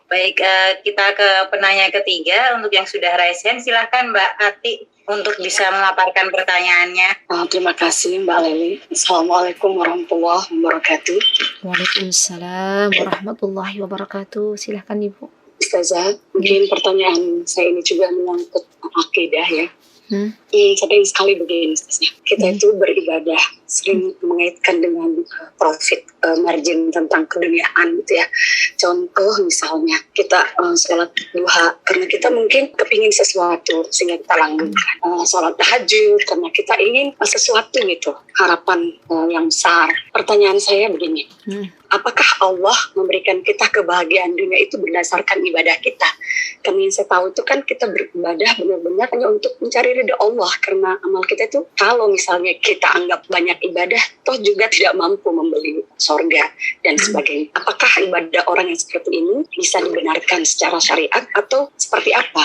Baik, kita ke penanya ketiga. Untuk yang sudah raise hand, silahkan Mbak Ati untuk bisa memaparkan pertanyaannya. Terima kasih Mbak Leli. Assalamualaikum warahmatullahi wabarakatuh. Waalaikumsalam warahmatullahi wabarakatuh. Silahkan Ibu. Ustazah, mungkin pertanyaan saya ini juga menyangkut akidah ya. Sering sekali begini Ustazah, kita itu beribadah sering mengaitkan dengan profit, margin tentang keduniaan gitu ya. Contoh misalnya kita sholat duha karena kita mungkin kepingin sesuatu sehingga kita langgengkan, sholat tahajud karena kita ingin sesuatu gitu, harapan yang besar. Pertanyaan saya begini, apakah Allah memberikan kita kebahagiaan dunia itu berdasarkan ibadah kita? Karena yang saya tahu itu kan kita beribadah benar-benar hanya untuk mencari ridha Allah, karena amal kita itu kalau misalnya kita anggap banyak ibadah toh juga tidak mampu membeli sorga dan sebagainya. Apakah ibadah orang yang seperti ini bisa dibenarkan secara syariat atau seperti apa?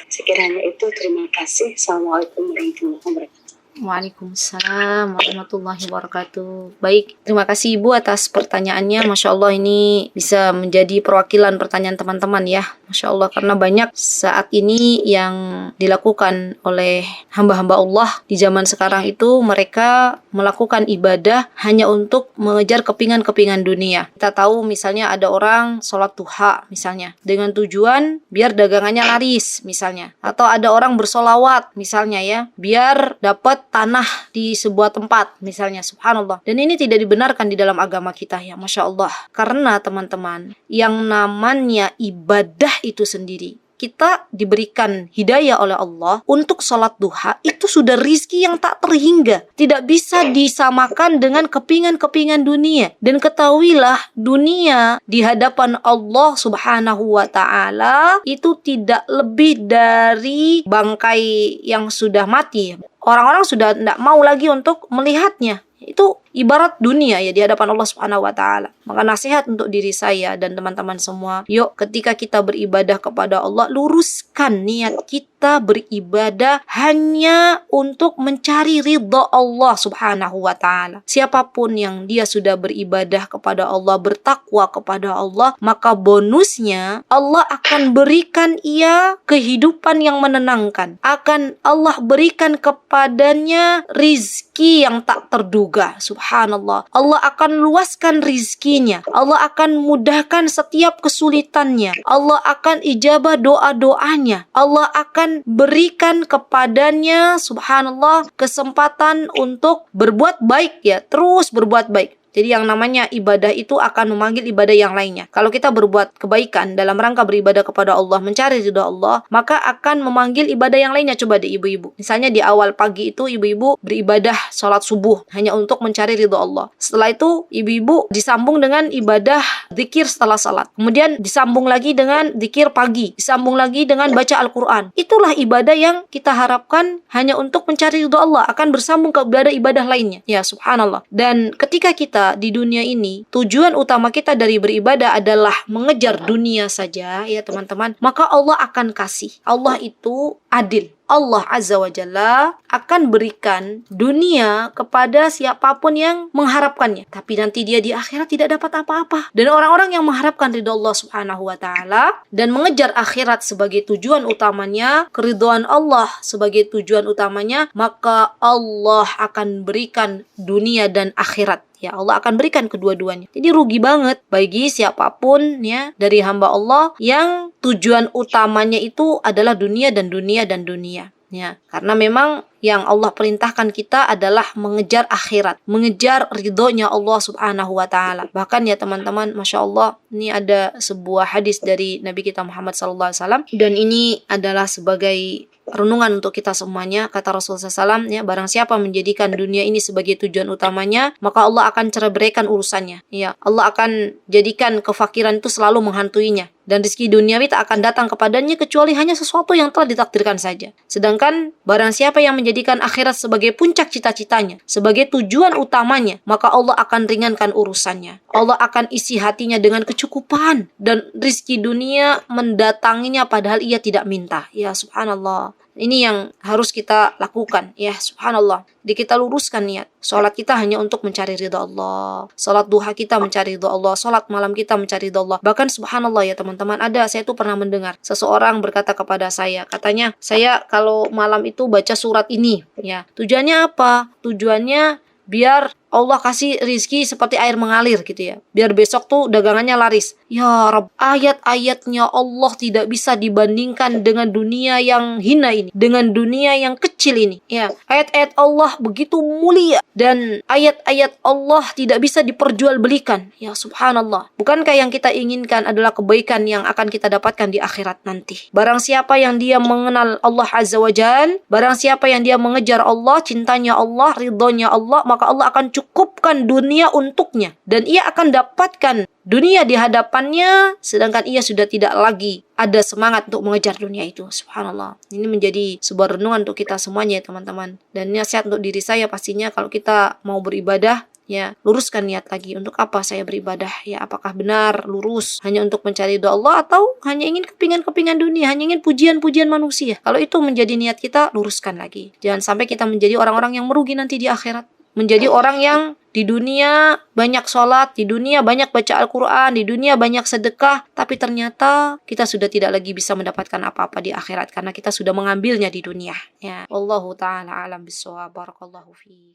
Sekiranya itu, terima kasih. Assalamualaikum warahmatullahi wabarakatuh. Waalaikumsalam warahmatullahi wabarakatuh. Baik, terima kasih Ibu atas pertanyaannya. Masya Allah, ini bisa menjadi perwakilan pertanyaan teman-teman ya. Masya Allah, karena banyak saat ini yang dilakukan oleh hamba-hamba Allah di zaman sekarang itu, mereka melakukan ibadah hanya untuk mengejar kepingan-kepingan dunia. Kita tahu misalnya ada orang sholat duha misalnya dengan tujuan biar dagangannya laris misalnya, atau ada orang bersolawat misalnya ya, biar dapat tanah di sebuah tempat misalnya, subhanallah. Dan ini tidak dibenarkan di dalam agama kita ya, Masya Allah. Karena teman-teman, yang namanya ibadah itu sendiri, kita diberikan hidayah oleh Allah untuk sholat duha, itu sudah rizki yang tak terhingga, tidak bisa disamakan dengan kepingan-kepingan dunia. Dan ketahuilah, dunia di hadapan Allah subhanahu wa ta'ala itu tidak lebih dari bangkai yang sudah mati. Orang-orang sudah tidak mau lagi untuk melihatnya. Itu ibarat dunia ya di hadapan Allah Subhanahu wa taala. Maka nasihat untuk diri saya dan teman-teman semua, yuk ketika kita beribadah kepada Allah, luruskan niat kita beribadah hanya untuk mencari ridha Allah Subhanahu wa taala. Siapapun yang dia sudah beribadah kepada Allah, bertakwa kepada Allah, maka bonusnya Allah akan berikan ia kehidupan yang menenangkan. Akan Allah berikan kepadanya rizki yang tak terduga. Subhanallah. Allah akan luaskan rizkinya. Allah akan mudahkan setiap kesulitannya. Allah akan ijabah doa-doanya. Allah akan berikan kepadanya, subhanallah, kesempatan untuk berbuat baik ya. Terus berbuat baik. Jadi yang namanya ibadah itu akan memanggil ibadah yang lainnya. Kalau kita berbuat kebaikan dalam rangka beribadah kepada Allah, mencari ridha Allah, maka akan memanggil ibadah yang lainnya. Coba deh ibu-ibu. Misalnya di awal pagi itu ibu-ibu beribadah sholat subuh hanya untuk mencari ridha Allah. Setelah itu ibu-ibu disambung dengan ibadah zikir setelah salat. Kemudian disambung lagi dengan zikir pagi. Disambung lagi dengan baca Al-Quran. Itulah ibadah yang kita harapkan hanya untuk mencari ridha Allah. Akan bersambung ke ibadah lainnya. Ya subhanallah. Dan ketika kita di dunia ini, tujuan utama kita dari beribadah adalah mengejar dunia saja ya teman-teman, maka Allah akan kasih. Allah itu adil. Allah Azza wa Jalla akan berikan dunia kepada siapapun yang mengharapkannya. Tapi nanti dia di akhirat tidak dapat apa-apa. Dan orang-orang yang mengharapkan ridha Allah Subhanahu wa taala dan mengejar akhirat sebagai tujuan utamanya, keridhaan Allah sebagai tujuan utamanya, maka Allah akan berikan dunia dan akhirat. Ya, Allah akan berikan kedua-duanya. Jadi rugi banget bagi siapapun ya dari hamba Allah yang tujuan utamanya itu adalah dunia dan dunia dan dunia. Ya, karena memang yang Allah perintahkan kita adalah mengejar akhirat, mengejar ridhonya Allah Subhanahu wa taala. Bahkan ya teman-teman, Masya Allah, ini ada sebuah hadis dari Nabi kita Muhammad SAW, dan ini adalah sebagai renungan untuk kita semuanya. Kata Rasulullah SAW, ya, barang siapa menjadikan dunia ini sebagai tujuan utamanya, maka Allah akan ceraikan urusannya. Ya, Allah akan jadikan kefakiran itu selalu menghantuinya. Dan rezeki duniawi tak akan datang kepadanya kecuali hanya sesuatu yang telah ditakdirkan saja. Sedangkan barang siapa yang menjadikan akhirat sebagai puncak cita-citanya, sebagai tujuan utamanya, maka Allah akan ringankan urusannya. Allah akan isi hatinya dengan kecukupan dan rezeki dunia mendatanginya padahal ia tidak minta. Ya subhanallah. Ini yang harus kita lakukan, ya subhanallah. Jadi kita luruskan niat. Salat kita hanya untuk mencari ridha Allah. Salat duha kita mencari ridha Allah. Salat malam kita mencari ridha Allah. Bahkan subhanallah ya teman-teman, saya tuh pernah mendengar seseorang berkata kepada saya, katanya, saya kalau malam itu baca surat ini, ya. Tujuannya apa? Tujuannya biar Allah kasih rizki seperti air mengalir gitu ya. Biar besok tuh dagangannya laris. Ya Rabb, ayat-ayatnya Allah tidak bisa dibandingkan dengan dunia yang hina ini. Dengan dunia yang kecil ini. Ya, ayat-ayat Allah begitu mulia. Dan ayat-ayat Allah tidak bisa diperjualbelikan. Ya subhanallah. Bukankah yang kita inginkan adalah kebaikan yang akan kita dapatkan di akhirat nanti. Barang siapa yang dia mengenal Allah Azza wa Jal, barang siapa yang dia mengejar Allah, cintanya Allah, ridhonya Allah, maka Allah akan cukupkan dunia untuknya. Dan ia akan dapatkan dunia di hadapannya, sedangkan ia sudah tidak lagi ada semangat untuk mengejar dunia itu. Subhanallah. Ini menjadi sebuah renungan untuk kita semuanya ya teman-teman. Dan nasihat untuk diri saya pastinya kalau kita mau beribadah, ya luruskan niat lagi. Untuk apa saya beribadah? Ya apakah benar lurus hanya untuk mencari doa Allah, atau hanya ingin kepingan-kepingan dunia, hanya ingin pujian-pujian manusia? Kalau itu menjadi niat kita, luruskan lagi. Jangan sampai kita menjadi orang-orang yang merugi nanti di akhirat. Menjadi orang yang di dunia banyak sholat, di dunia banyak baca Al-Quran, di dunia banyak sedekah, tapi ternyata kita sudah tidak lagi bisa mendapatkan apa-apa di akhirat karena kita sudah mengambilnya di dunia. Ya, wallahu ta'ala alam bissawab. Barakallahu fiik.